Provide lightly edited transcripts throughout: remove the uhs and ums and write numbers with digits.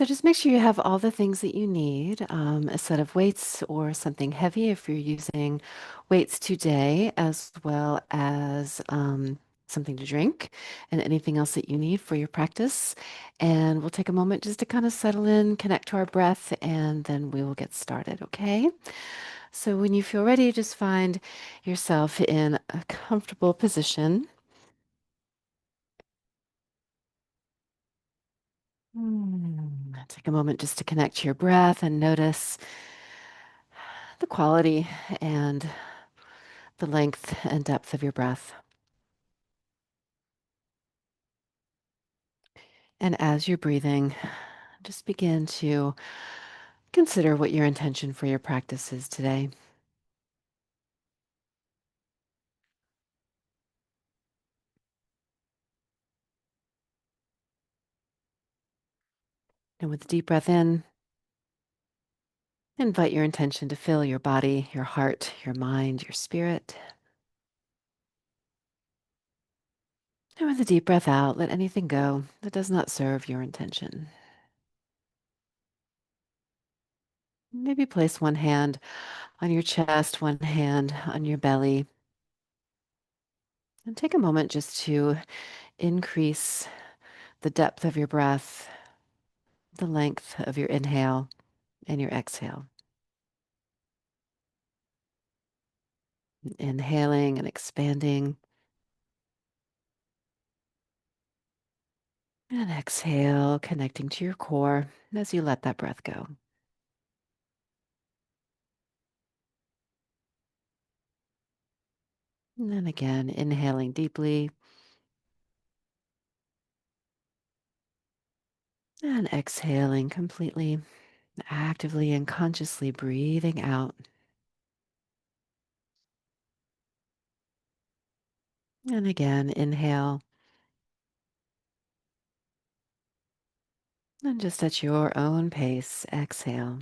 So just make sure you have all the things that you need, a set of weights or something heavy if you're using weights today, as well as something to drink and anything else that you need for your practice. And we'll take a moment just to kind of settle in, connect to our breath, and then we will get started, okay? So when you feel ready, just find yourself in a comfortable position. Take a moment just to connect to your breath and notice the quality and the length and depth of your breath. And as you're breathing, just begin to consider what your intention for your practice is today. And with a deep breath in, invite your intention to fill your body, your heart, your mind, your spirit. And with a deep breath out, let anything go that does not serve your intention. Maybe place one hand on your chest, one hand on your belly, and take a moment just to increase the depth of your breath, the length of your inhale and your exhale. Inhaling and expanding, and exhale, connecting to your core as you let that breath go. And then again, inhaling deeply and exhaling completely, actively and consciously breathing out. And again, inhale, and just at your own pace, exhale.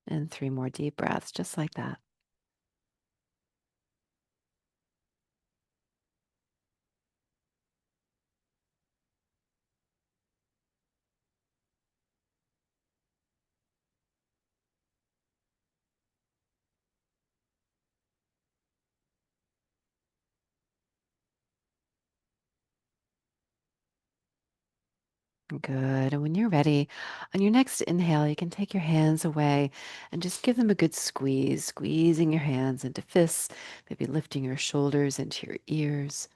And three more deep breaths, just like that. Good. And when you're ready, on your next inhale, you can take your hands away and just give them a good squeeze, squeezing your hands into fists, maybe lifting your shoulders into your ears.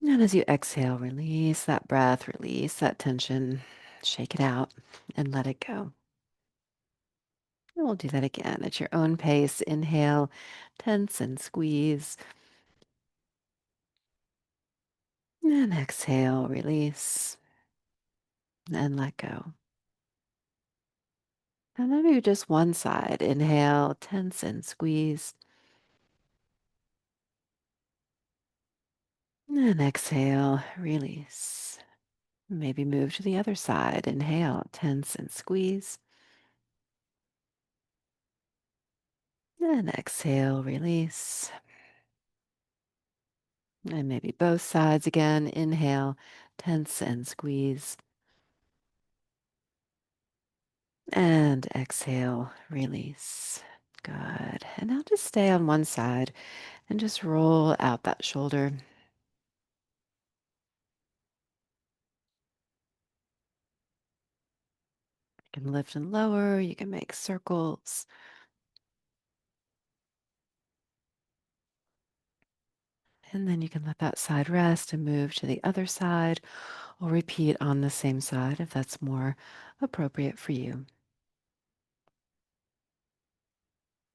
And as you exhale, release that breath, release that tension, shake it out and let it go. And we'll do that again at your own pace. Inhale, tense and squeeze. And exhale, release and let go. And then maybe just one side. Inhale, tense and squeeze. And exhale, release. Maybe move to the other side. Inhale, tense and squeeze. And exhale, release. And maybe both sides again. Inhale, tense and squeeze. And exhale, release. Good. And now just stay on one side and just roll out that shoulder. You can lift and lower. You can make circles. And then you can let that side rest and move to the other side or repeat on the same side if that's more appropriate for you.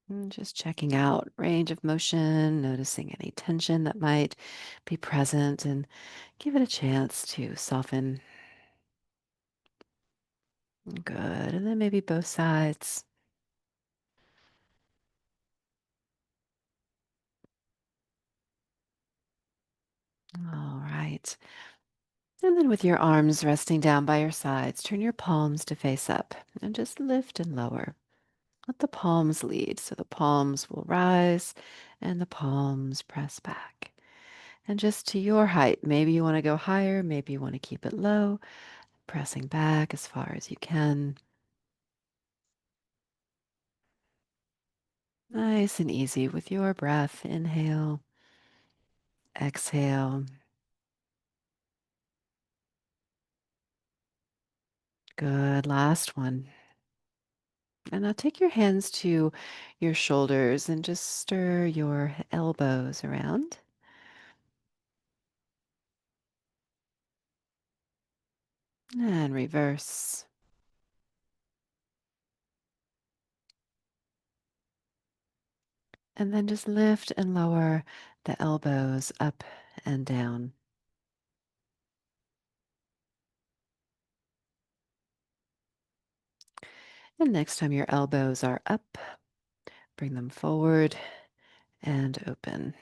And just checking out range of motion, noticing any tension that might be present, and give it a chance to soften. Good. And then maybe both sides. All right. And then with your arms resting down by your sides, turn your palms to face up and just lift and lower. Let the palms lead. So the palms will rise and the palms press back. And just to your height, maybe you want to go higher, maybe you want to keep it low, pressing back as far as you can. Nice and easy with your breath. Inhale, exhale. Good. Last one. And now take your hands to your shoulders and just stir your elbows around and reverse. And then just lift and lower the elbows up and down. And next time your elbows are up, bring them forward and open.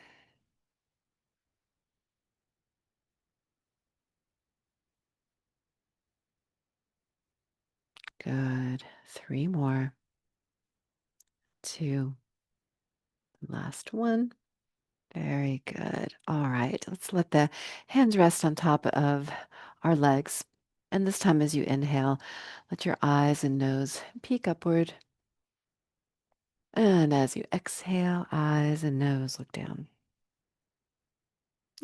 Good. Three more. Two. Last one. Very good. All right. Let's let the hands rest on top of our legs. And this time, as you inhale, let your eyes and nose peek upward. And as you exhale, eyes and nose look down.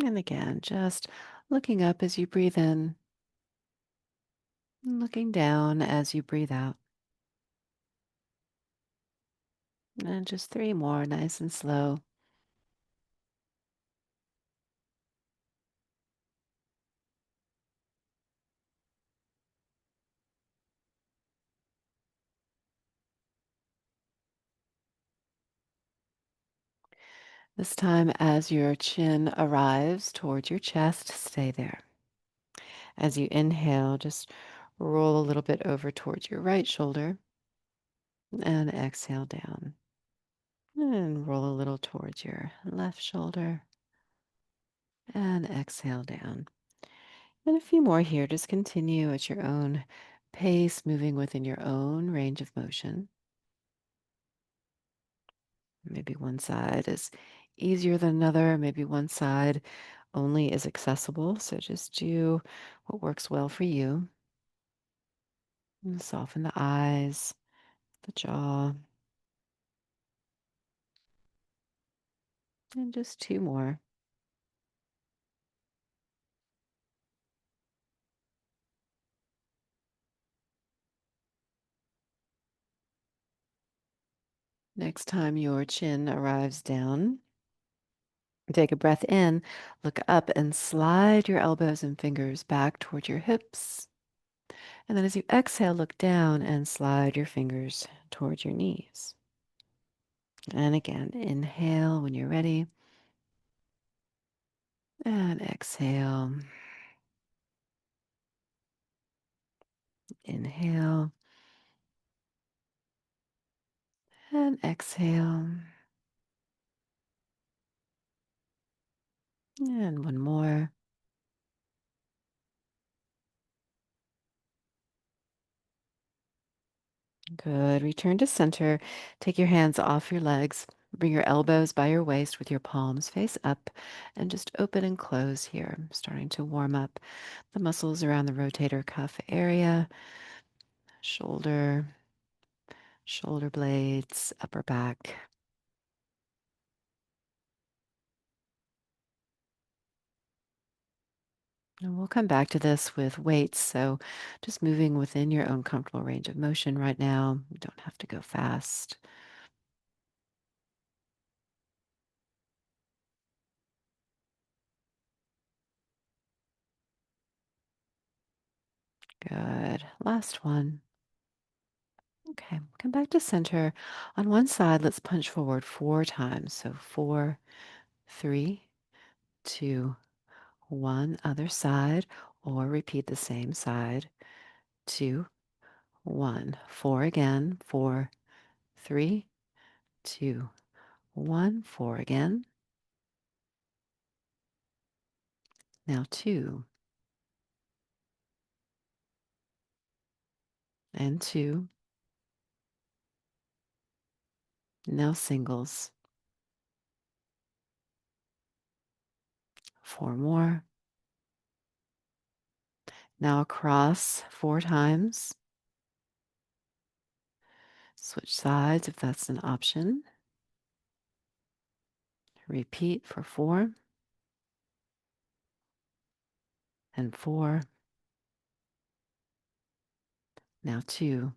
And again, just looking up as you breathe in, and looking down as you breathe out. And just three more, nice and slow. This time, as your chin arrives towards your chest, stay there. As you inhale, just roll a little bit over towards your right shoulder and exhale down. And roll a little towards your left shoulder and exhale down. And a few more here. Just continue at your own pace, moving within your own range of motion. Maybe one side is easier than another. Maybe one side only is accessible. So just do what works well for you. And soften the eyes, the jaw, and just two more. Next time your chin arrives down, take a breath in, look up, and slide your elbows and fingers back toward your hips. And then as you exhale, look down and slide your fingers towards your knees. And again, inhale when you're ready. And exhale. Inhale. And exhale. And one more. Good. Return to center. Take your hands off your legs. Bring your elbows by your waist with your palms face up and just open and close here. Starting to warm up the muscles around the rotator cuff area, shoulder, shoulder blades, upper back. And we'll come back to this with weights. So just moving within your own comfortable range of motion right now. You don't have to go fast. Good. Last one. Okay, come back to center. On one side, let's punch forward four times. So four, three, two, one. Other side, or repeat the same side. Two, one. Four again. Four, three, two, one. Four again. Now two and two. Now singles. 4 more. Now across 4 times. Switch sides if that's an option. Repeat for 4 and 4. Now 2.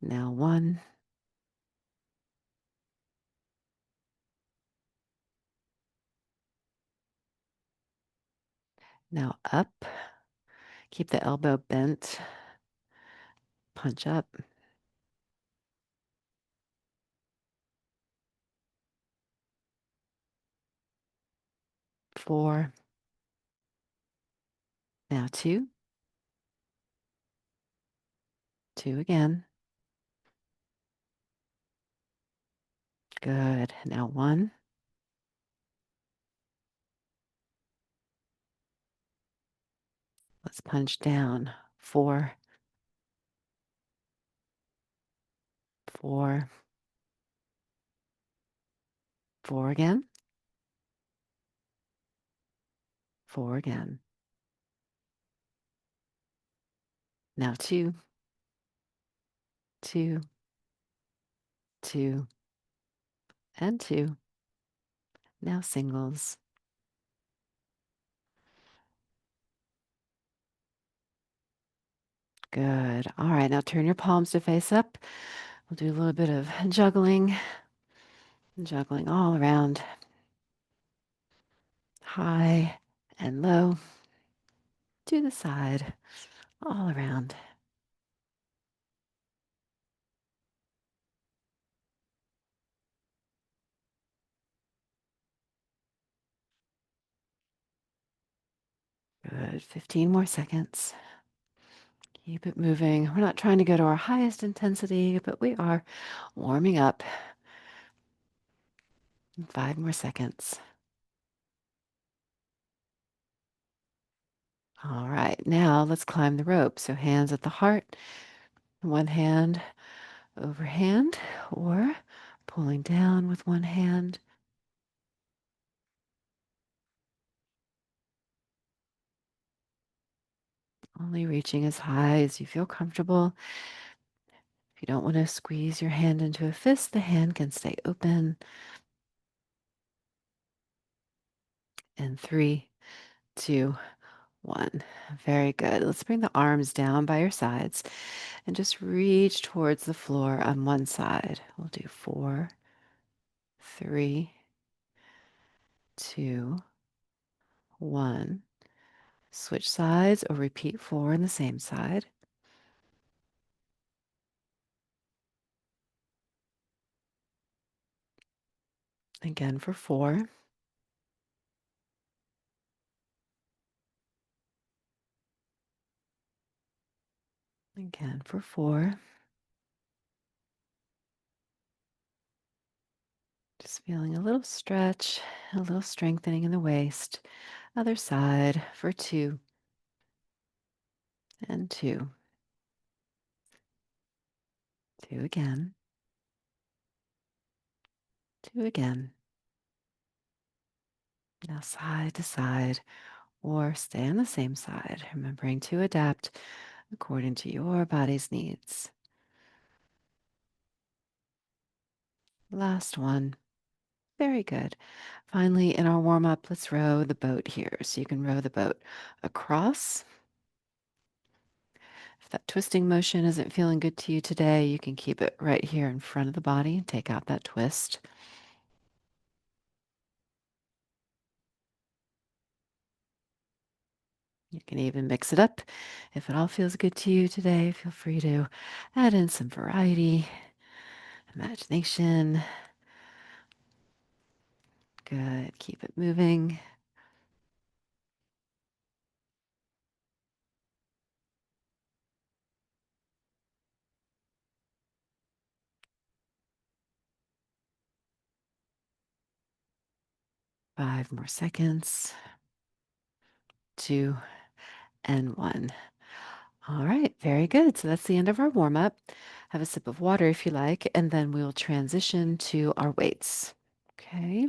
Now 1. Now up. Keep the elbow bent. Punch up. 4. Now 2. 2 again. Good. Now 1. Let's punch down. 4. 4. 4 again. 4 again. Now 2. 2. 2. And 2. Now singles. Good. All right. Now turn your palms to face up. We'll do a little bit of juggling. Juggling all around. High and low. To the side. All around. Good. 15 more seconds. Keep it moving. We're not trying to go to our highest intensity, but we are warming up. 5 more seconds. All right, now let's climb the rope. So hands at the heart, one hand over hand, or pulling down with one hand. Only reaching as high as you feel comfortable. If you don't want to squeeze your hand into a fist, the hand can stay open. And 3, 2, 1. Very good. Let's bring the arms down by your sides and just reach towards the floor on one side. We'll do 4, 3, 2, 1. Switch sides or repeat 4 on the same side. Again for 4. Again for 4. Just feeling a little stretch, a little strengthening in the waist. Other side for 2 and 2. 2 again. 2 again. Now side to side or stay on the same side, remembering to adapt according to your body's needs. Last one. Very good. Finally, in our warm up, let's row the boat here. So you can row the boat across. If that twisting motion isn't feeling good to you today, you can keep it right here in front of the body and take out that twist. You can even mix it up. If it all feels good to you today, feel free to add in some variety, imagination. Good. Keep it moving. Five more seconds. 2 and 1. All right, very good. So that's the end of our warm up. Have a sip of water if you like, and then we'll transition to our weights. Okay,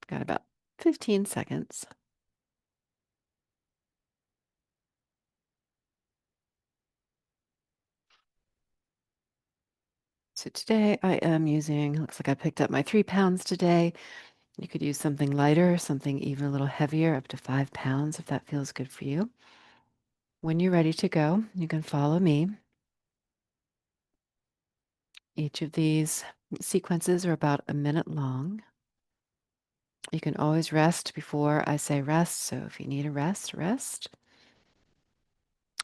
got about 15 seconds. So today I am using, looks like I picked up my 3 pounds today. You could use something lighter, something even a little heavier, up to 5 pounds if that feels good for you. When you're ready to go, you can follow me. Each of these sequences are about a minute long. You can always rest before I say rest. So if you need a rest, rest.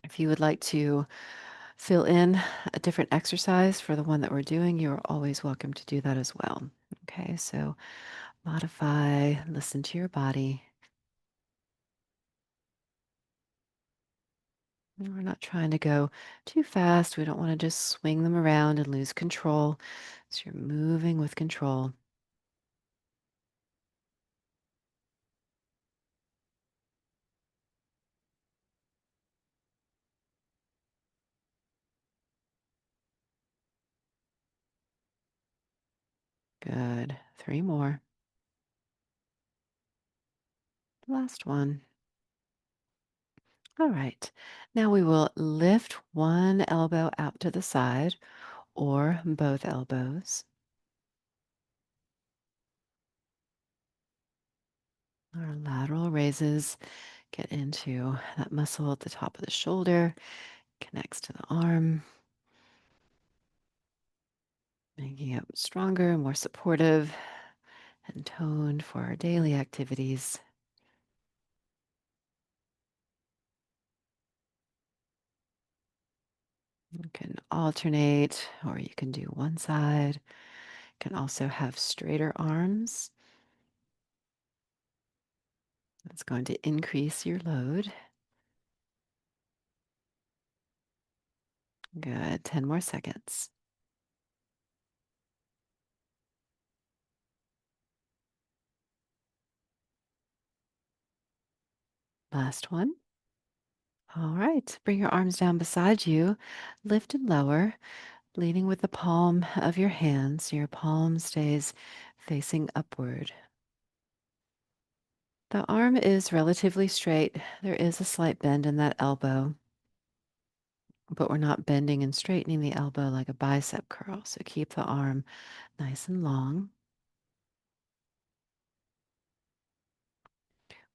If you would like to fill in a different exercise for the one that we're doing, you're always welcome to do that as well. Okay, so modify, listen to your body. And we're not trying to go too fast. We don't want to just swing them around and lose control. So you're moving with control. Good. Three more. Last one. All right. Now we will lift one elbow out to the side or both elbows. Our lateral raises get into that muscle at the top of the shoulder, connects to the arm, making it stronger and more supportive and toned for our daily activities. You can alternate, or you can do one side. You can also have straighter arms. That's going to increase your load. Good. 10 more seconds. Last one. All right. Bring your arms down beside you. Lift and lower, leading with the palm of your hands. Your palm stays facing upward. The arm is relatively straight. There is a slight bend in that elbow, but we're not bending and straightening the elbow like a bicep curl. So keep the arm nice and long.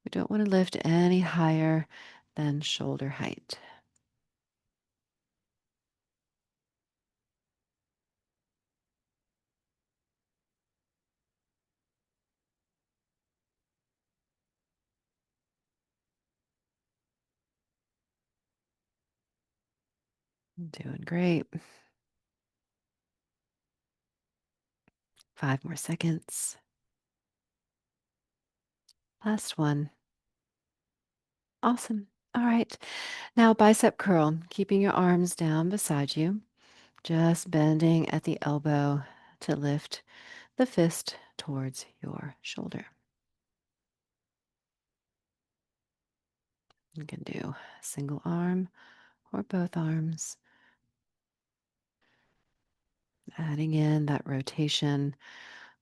We don't want to lift any higher than shoulder height. Doing great. 5 more seconds. Last one. Awesome. All right. Now, bicep curl, keeping your arms down beside you, just bending at the elbow to lift the fist towards your shoulder. You can do single arm or both arms, adding in that rotation.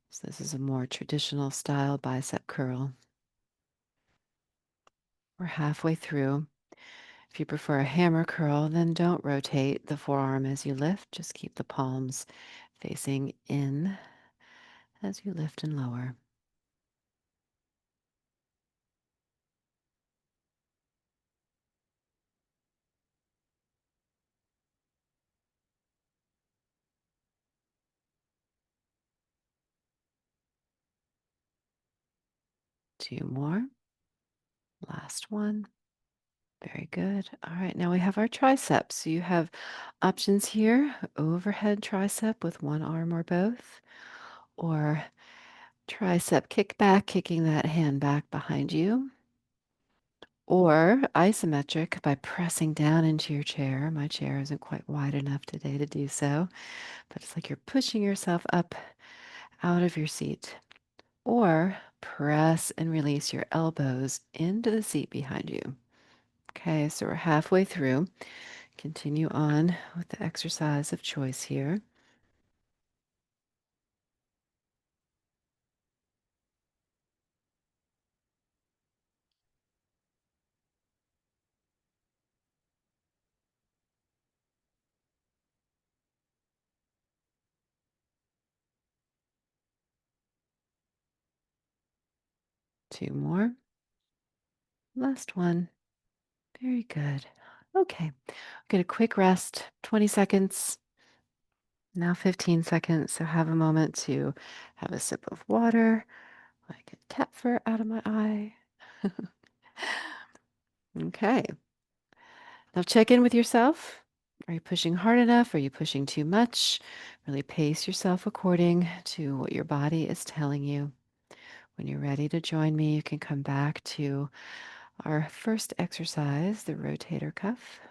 So, this is a more traditional style bicep curl. We're halfway through. If you prefer a hammer curl, then don't rotate the forearm as you lift. Just keep the palms facing in as you lift and lower. Two more. Last one. Very good. All right, now we have our triceps. So you have options here, overhead tricep with one arm or both, or tricep kickback, kicking that hand back behind you, or isometric by pressing down into your chair. My chair isn't quite wide enough today to do so, but it's like you're pushing yourself up out of your seat. Or press and release your elbows into the seat behind you. Okay, so we're halfway through. Continue on with the exercise of choice here. Two more. Last one. Very good. Okay, get a quick rest, 20 seconds, now 15 seconds. So have a moment to have a sip of water. I get cat fur out of my eye. Okay, now check in with yourself. Are you pushing hard enough? Are you pushing too much? Really pace yourself according to what your body is telling you. When you're ready to join me, you can come back to our first exercise, the rotator cuff.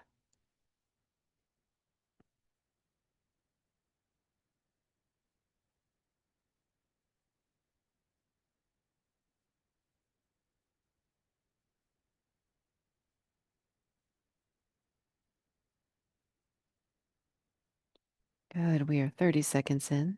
Good. We are 30 seconds in.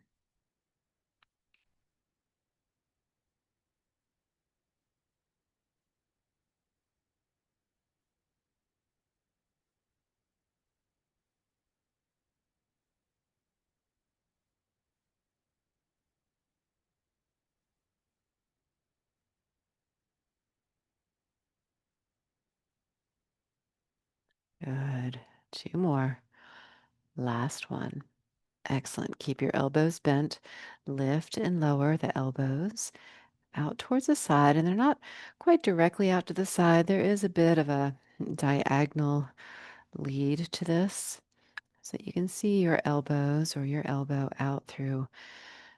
Good. Two more. Last one. Excellent. Keep your elbows bent. Lift and lower the elbows out towards the side, and they're not quite directly out to the side. There is a bit of a diagonal lead to this so that you can see your elbows or your elbow out through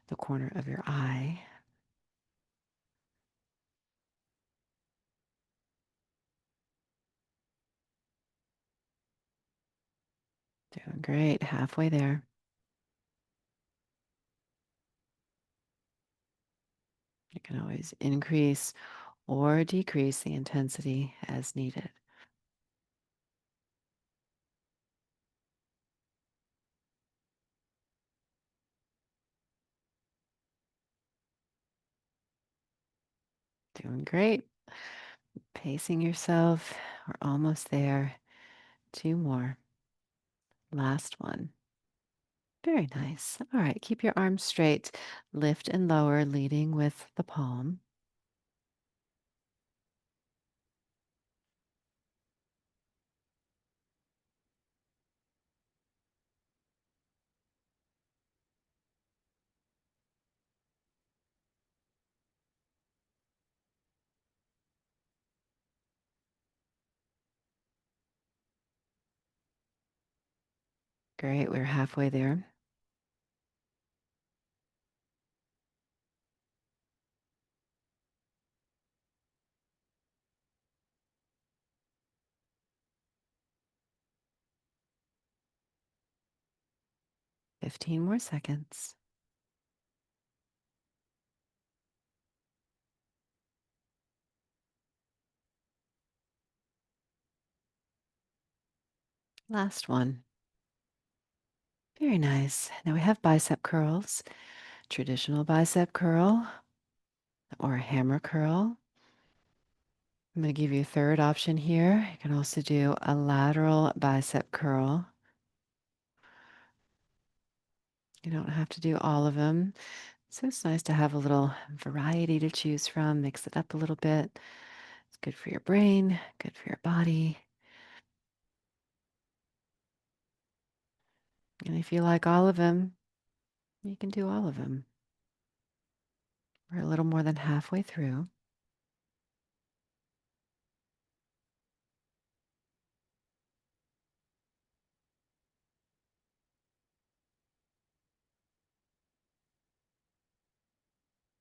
the corner of your eye. Doing great. Halfway there. You can always increase or decrease the intensity as needed. Doing great. Pacing yourself. We're almost there. Two more. Last one. Very nice. All right, keep your arms straight. Lift and lower, leading with the palm. Great, we're halfway there. More 15 more seconds. Last one. Very nice. Now we have bicep curls. Traditional bicep curl or a hammer curl. I'm going to give you a third option here. You can also do a lateral bicep curl. You don't have to do all of them. So it's nice to have a little variety to choose from, mix it up a little bit. It's good for your brain, good for your body. And if you like all of them, you can do all of them. We're a little more than halfway through.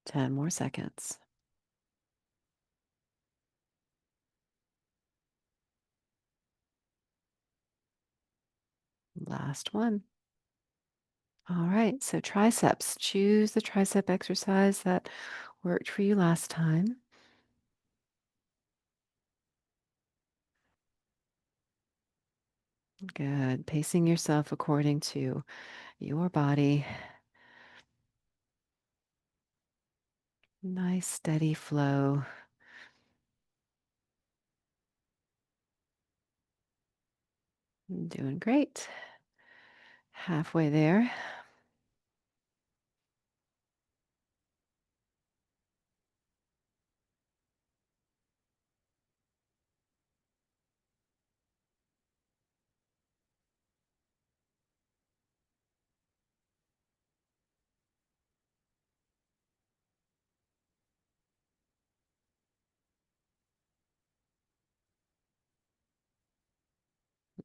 10 more seconds. Last one. All right, so triceps. Choose the tricep exercise that worked for you last time. Good. Pacing yourself according to your body. Nice, steady flow. Doing great. Halfway there.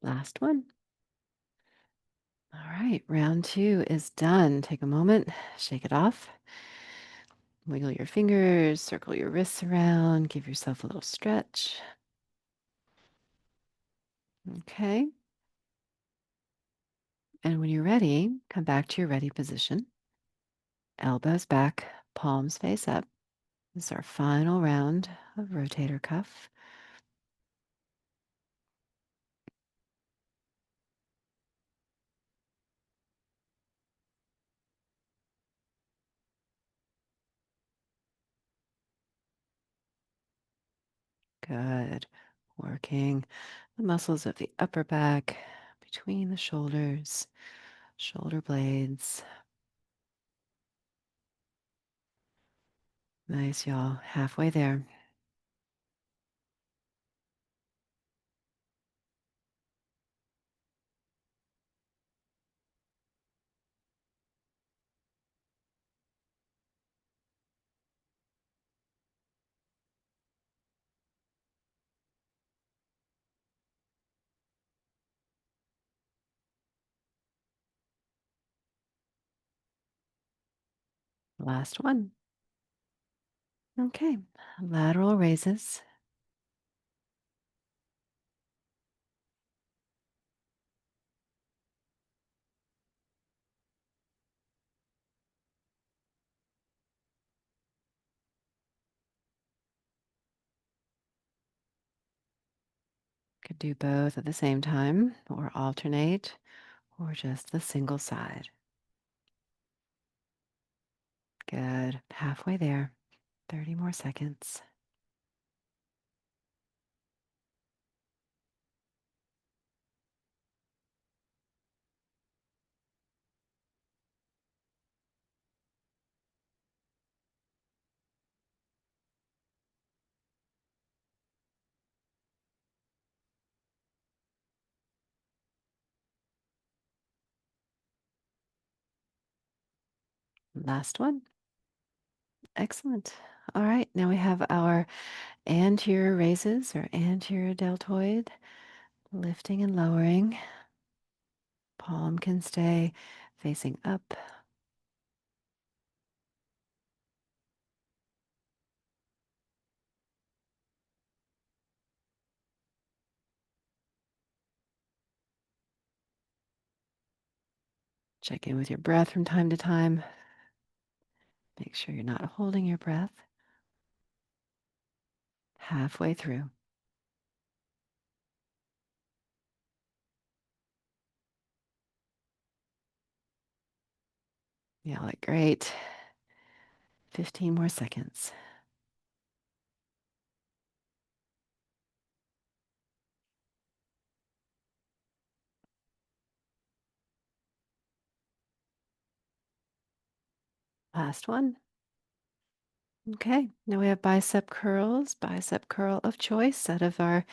Last one. All right, round two is done. Take a moment, shake it off. Wiggle your fingers, circle your wrists around, give yourself a little stretch. Okay. And when you're ready, come back to your ready position. Elbows back, palms face up. This is our final round of rotator cuff. Good. Working the muscles of the upper back, between the shoulders, shoulder blades. Nice, y'all. Halfway there. Last one. Okay. Lateral raises. Could do both at the same time or alternate or just the single side. Good. Halfway there. 30 more seconds. Last one. Excellent. All right. Now we have our anterior raises or anterior deltoid, lifting and lowering. Palm can stay facing up. Check in with your breath from time to time. Make sure you're not holding your breath. Halfway through. Yeah, like great. 15 more seconds. Last one. Okay, now we have bicep curls, bicep curl of choice out of our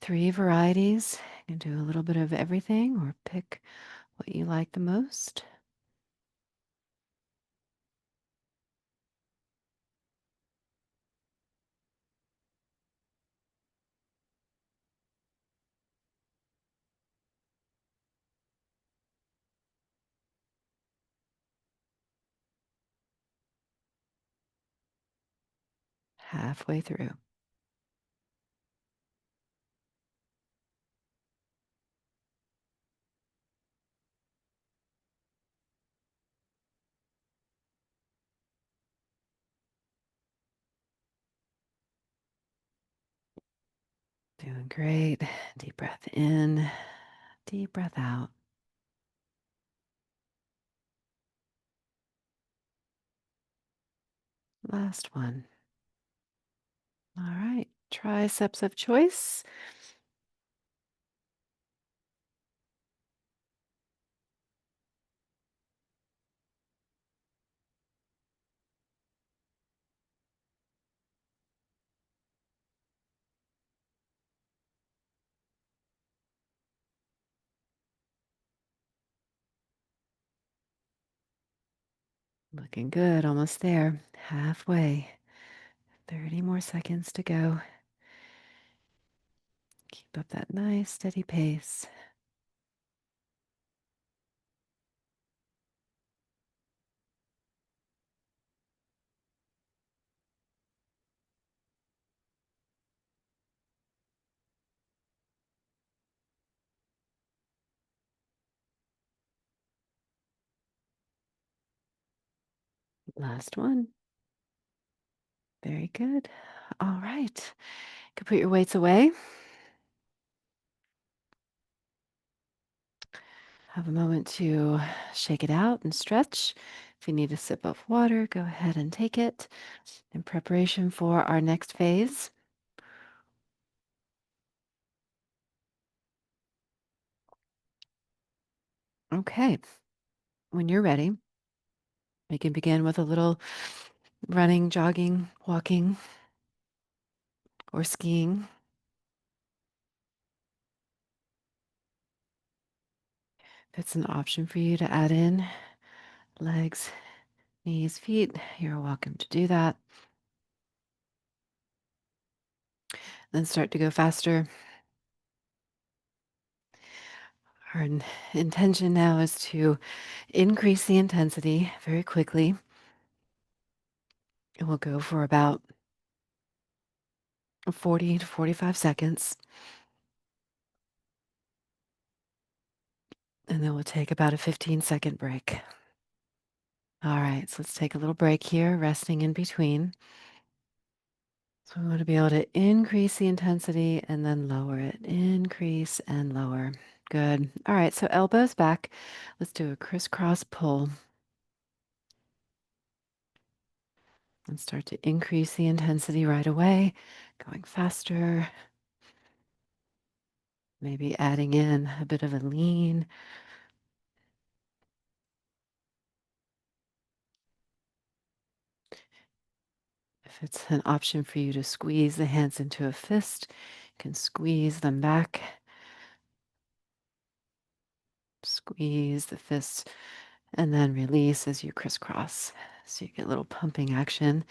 three varieties. You can do a little bit of everything or pick what you like the most. Halfway through. Doing great. Deep breath in, Deep breath out. Last one. All right. Triceps of choice. Looking good. Almost there. Halfway. 30 more seconds to go. Keep up that nice steady pace. Last one. Very good. All right. You can put your weights away. Have a moment to shake it out and stretch. If you need a sip of water, go ahead and take it in preparation for our next phase. Okay. When you're ready, we can begin with a little running, jogging, walking, or skiing. If it's an option for you to add in legs, knees, feet, you're welcome to do that. Then start to go faster. Our intention now is to increase the intensity very quickly. And we'll go for about 40 to 45 seconds. And then we'll take about a 15-second break. All right, so let's take a little break here, resting in between. So we want to be able to increase the intensity and then lower it. Increase and lower. Good. All right, so elbows back. Let's do a crisscross pull and start to increase the intensity right away, going faster. Maybe adding in a bit of a lean. If it's an option for you to squeeze the hands into a fist, you can squeeze them back. Squeeze the fist and then release as you crisscross. So you get a little pumping action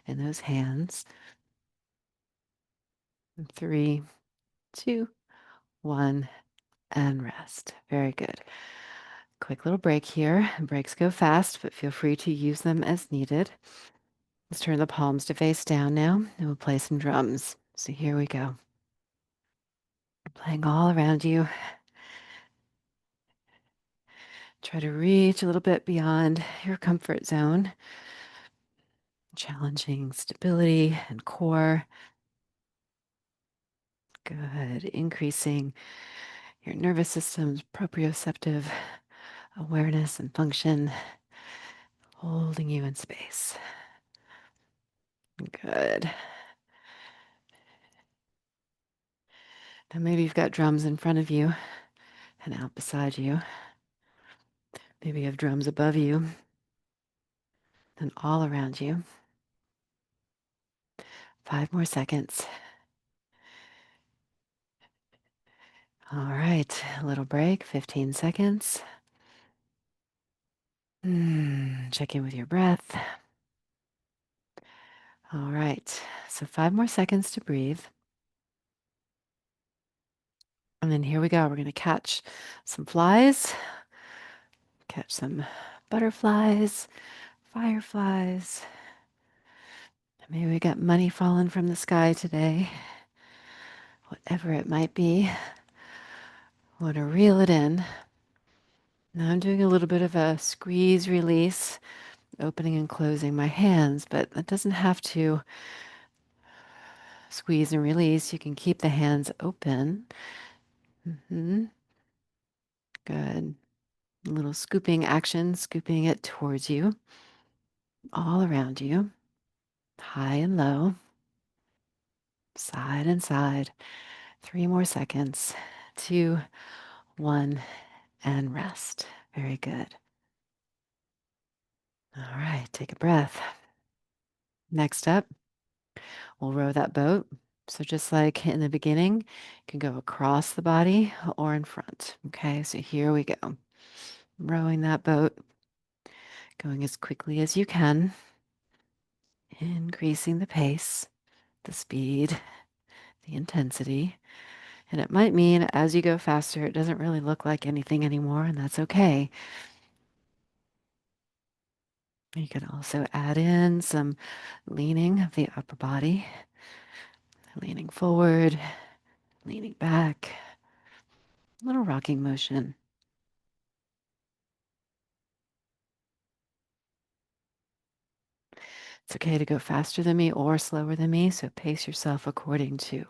in those hands. And 3, 2, 1, and rest. Very good. Quick little break here. Breaks go fast, but feel free to use them as needed. Let's turn the palms to face down now, and we'll play some drums. So here we go. Playing all around you. Try to reach a little bit beyond your comfort zone, challenging stability and core. Good. Increasing your nervous system's proprioceptive awareness and function, holding you in space. Good. Now maybe you've got drums in front of you and out beside you. Maybe you have drums above you and all around you. 5 more seconds. All right, a little break, 15 seconds. Check in with your breath. All right, so 5 more seconds to breathe. And then here we go. We're going to catch some flies, catch some butterflies, fireflies. Maybe we got money falling from the sky today. Whatever it might be, I want to reel it in. Now I'm doing a little bit of a squeeze release, opening and closing my hands, but that doesn't have to squeeze and release. You can keep the hands open. Mhm. Good. A little scooping action, scooping it towards you, all around you, high and low, side and side. 3 more seconds. Two, one, and rest. Very good. All right, take a breath. Next up, we'll row that boat. So just like in the beginning, you can go across the body or in front. Okay, so here we go. Rowing that boat, going as quickly as you can, increasing the pace, the speed, the intensity. And it might mean as you go faster, it doesn't really look like anything anymore, and that's okay. You can also add in some leaning of the upper body, leaning forward, leaning back, a little rocking motion. It's okay to go faster than me or slower than me, so pace yourself according to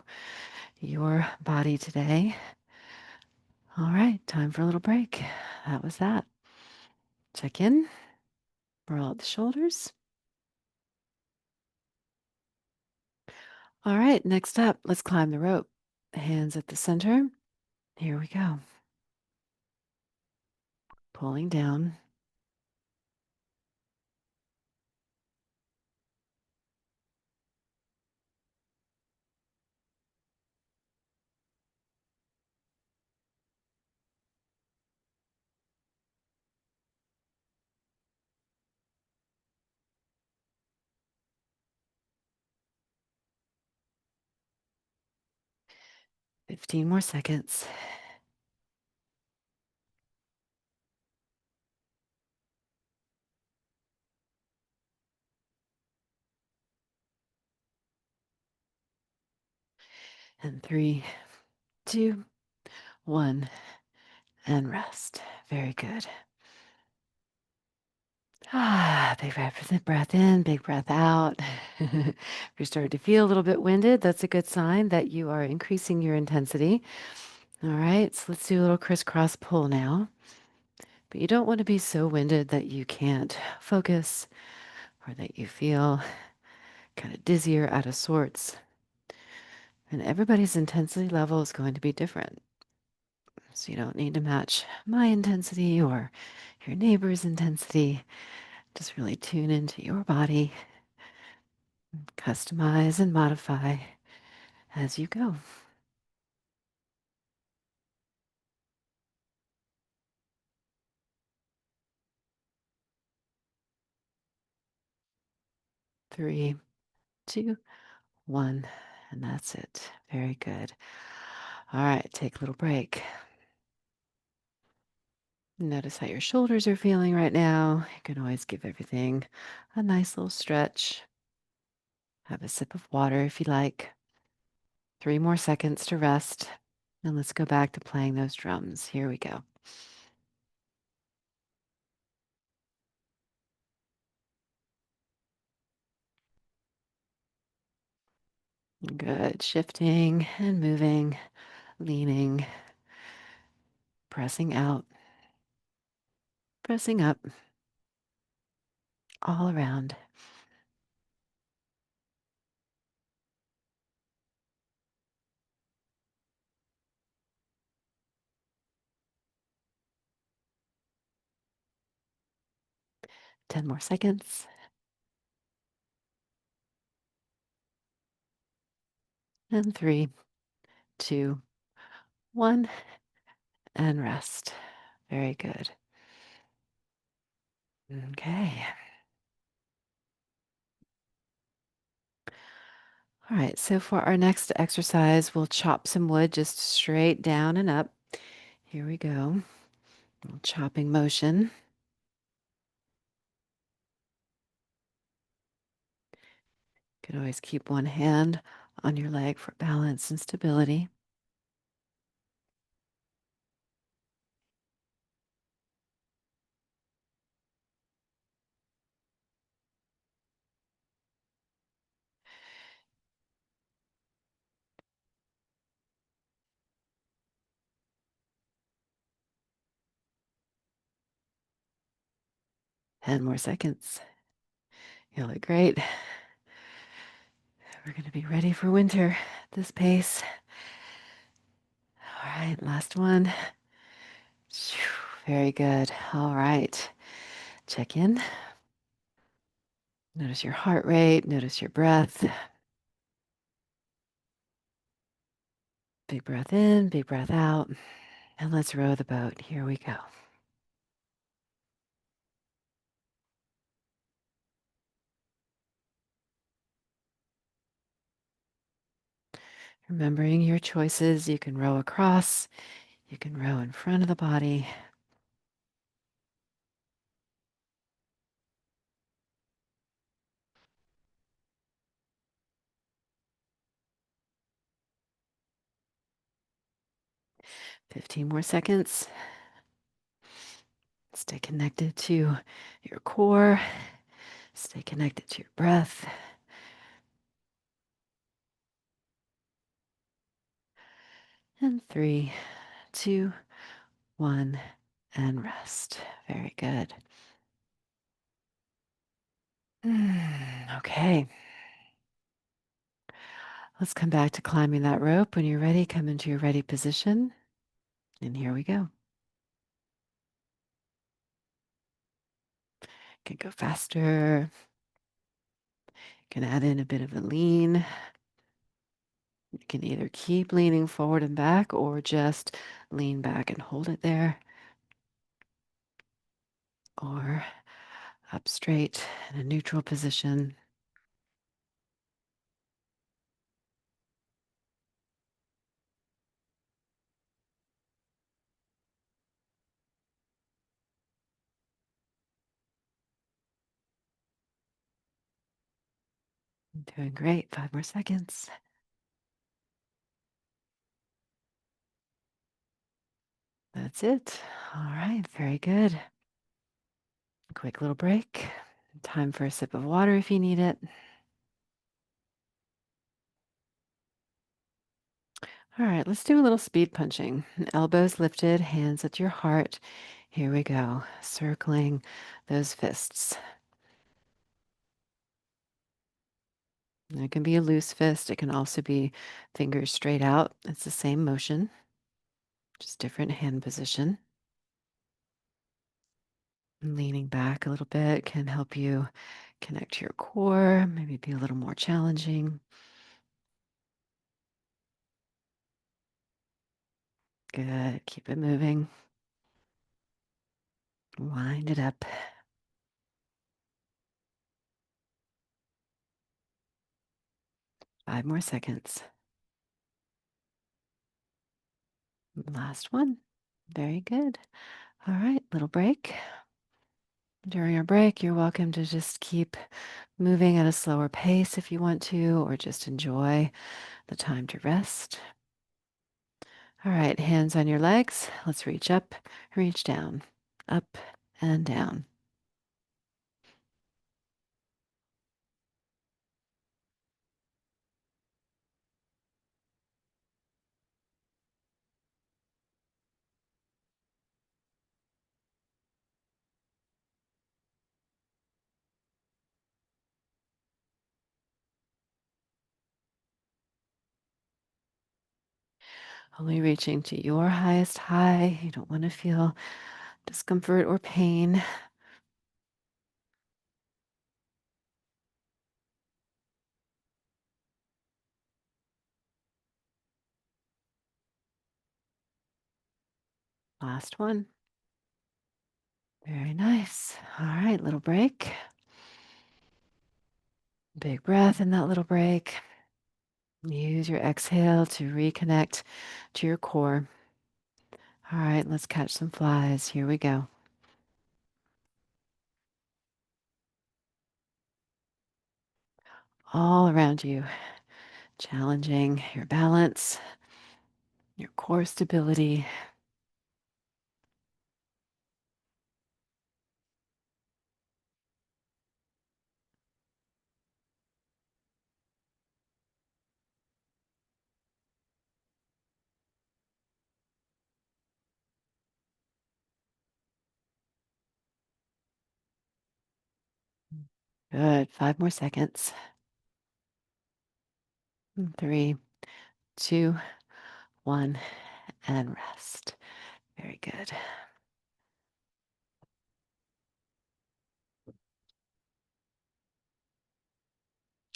your body today. All right, time for a little break. That was that. Check in, roll out the shoulders. All right, next up, let's climb the rope. Hands at the center. Here we go. Pulling down. 15 more seconds. And three, two, one, and rest. Very good. Big breath in, big breath out. If you're starting to feel a little bit winded, that's a good sign that you are increasing your intensity. All right, so let's do a little crisscross pull now. But you don't want to be so winded that you can't focus or that you feel kind of dizzy or out of sorts. And everybody's intensity level is going to be different. So you don't need to match my intensity or your neighbor's intensity. Just really tune into your body, customize and modify as you go. Three, two, one, and that's it. Very good. All right, take a little break. Notice how your shoulders are feeling right now. You can always give everything a nice little stretch. Have a sip of water if you like. 3 more seconds to rest. And let's go back to playing those drums. Here we go. Good. Shifting and moving, leaning, pressing out, pressing up, all around. 10 more seconds. And three, two, one, and rest. Very good. Okay. All right. So for our next exercise, we'll chop some wood just straight down and up. Here we go. Little chopping motion. You can always keep one hand on your leg for balance and stability. 10 more seconds. You look great. We're going to be ready for winter at this pace. All right, last one. Very good. All right. Check in. Notice your heart rate, notice your breath. Big breath in, big breath out. And let's row the boat. Here we go. Remembering your choices, you can row across, you can row in front of the body. Fifteen more seconds. Stay connected to your core. Stay connected to your breath. And 3, 2, 1, and rest. Very good. Okay. Let's come back to climbing that rope. When you're ready, come into your ready position. And here we go. Can go faster. Can add in a bit of a lean. You can either keep leaning forward and back or just lean back and hold it there. Or up straight in a neutral position. Doing great. 5 more seconds. That's it. All right. Very good. Quick little break. Time for a sip of water if you need it. All right, let's do a little speed punching. Elbows lifted, hands at your heart. Here we go, circling those fists. And it can be a loose fist. It can also be fingers straight out. It's the same motion, just different hand position. And leaning back a little bit can help you connect to your core, maybe be a little more challenging. Good. Keep it moving. Wind it up. 5 more seconds. Last one. Very good. All right, little break. During our break, you're welcome to just keep moving at a slower pace if you want to, or just enjoy the time to rest. All right, hands on your legs. Let's reach up, reach down, up and down. Only reaching to your highest high. You don't want to feel discomfort or pain. Last one. Very nice. All right, little break. Big breath in that little break. Use your exhale to reconnect to your core. All right, let's catch some flies. Here we go. All around you, challenging your balance, your core stability. Good. 5 more seconds. 3, 2, 1, and rest. Very good.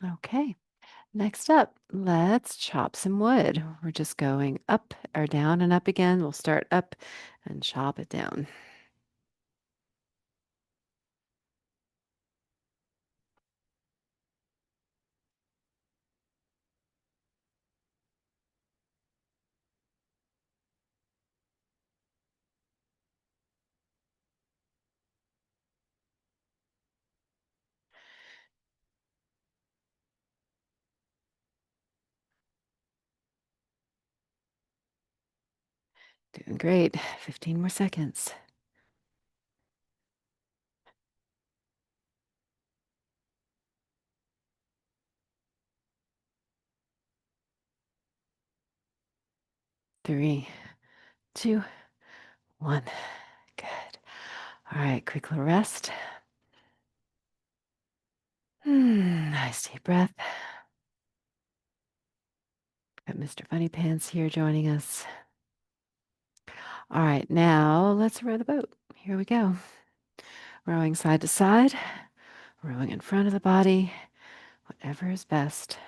Okay. Next up, let's chop some wood. We're just going up or down and up again. We'll start up and chop it down. Doing great. 15 more seconds. 3, 2, 1. Good. All right, quick little rest. Nice deep breath. Got Mr. Funny Pants here joining us. All right, now let's row the boat. Here we go. Rowing side to side, rowing in front of the body, whatever is best.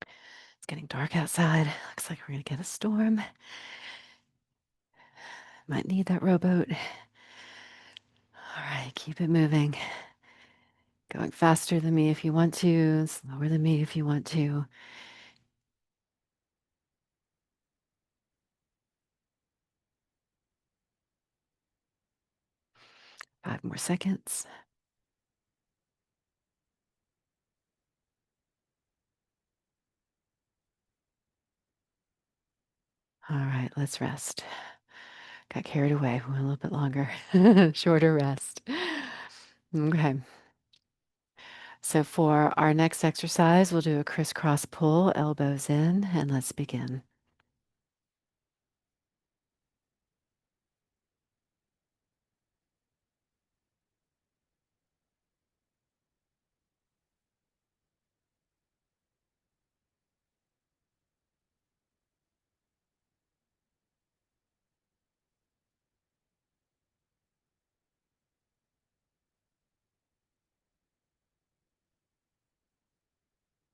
It's getting dark outside. Looks like we're going to get a storm. Might need that rowboat. All right, keep it moving. Going faster than me if you want to, slower than me if you want to. 5 more seconds. All right, let's rest. Got carried away. We went a little bit longer. Shorter rest. Okay. So for our next exercise, we'll do a crisscross pull, elbows in, and let's begin.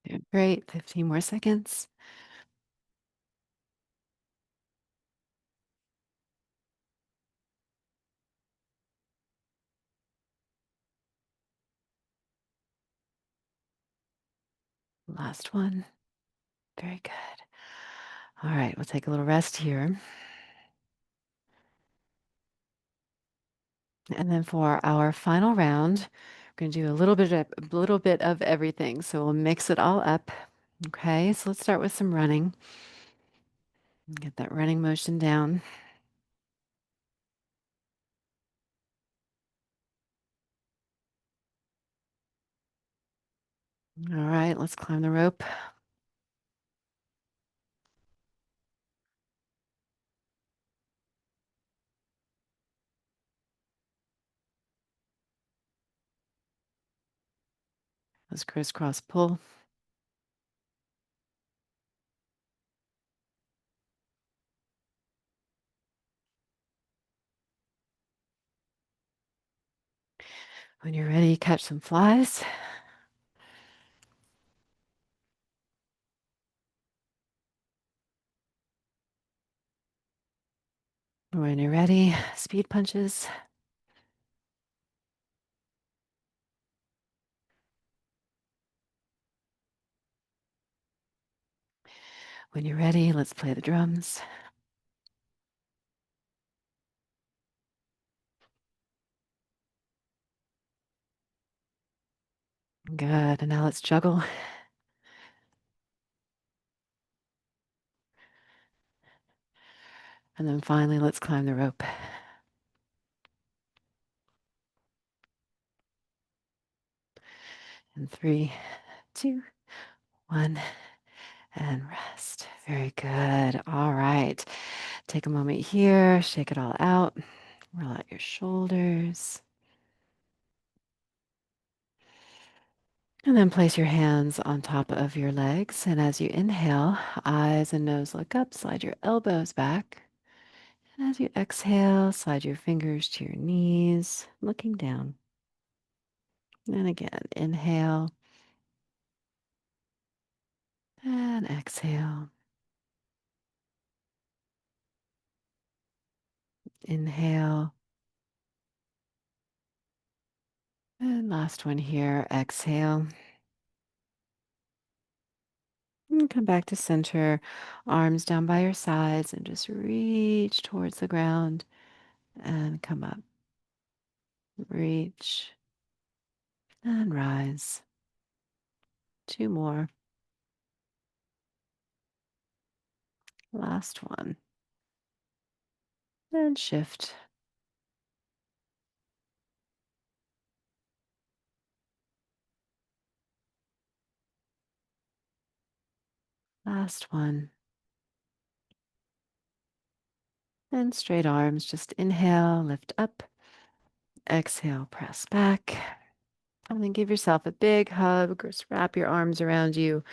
Doing great. 15 more seconds. Last one. Very good. All right, we'll take a little rest here. And then for our final round, we're going to do a little bit of everything. So we'll mix it all up. Okay, so let's start with some running. Get that running motion down. All right, let's climb the rope. Let's crisscross pull. When you're ready, catch some flies. When you're ready, speed punches. When you're ready, let's play the drums. Good. And now let's juggle. And then finally, let's climb the rope. In 3, 2, 1, and rest. Very good. All right. Take a moment here, shake it all out. Roll out your shoulders. And then place your hands on top of your legs. And as you inhale, eyes and nose look up, slide your elbows back. And as you exhale, slide your fingers to your knees, looking down. And again, inhale and exhale. Inhale. And last one here, exhale. And come back to center, arms down by your sides, and just reach towards the ground and come up. Reach and rise. Two more. Last one. And shift. Last one. And straight arms. Just inhale, lift up. Exhale, press back. And then give yourself a big hug. Just wrap your arms around you.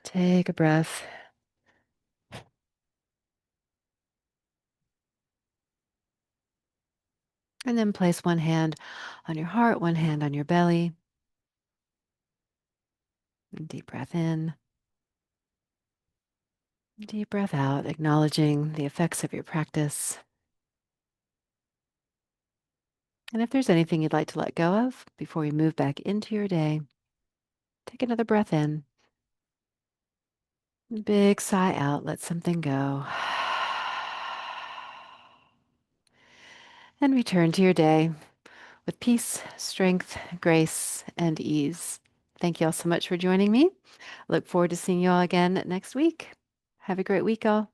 Take a breath. And then place one hand on your heart, one hand on your belly. Deep breath in. Deep breath out, acknowledging the effects of your practice. And if there's anything you'd like to let go of before we move back into your day, take another breath in. Big sigh out, let something go. And return to your day with peace, strength, grace, and ease. Thank you all so much for joining me. Look forward to seeing you all again next week. Have a great week, all.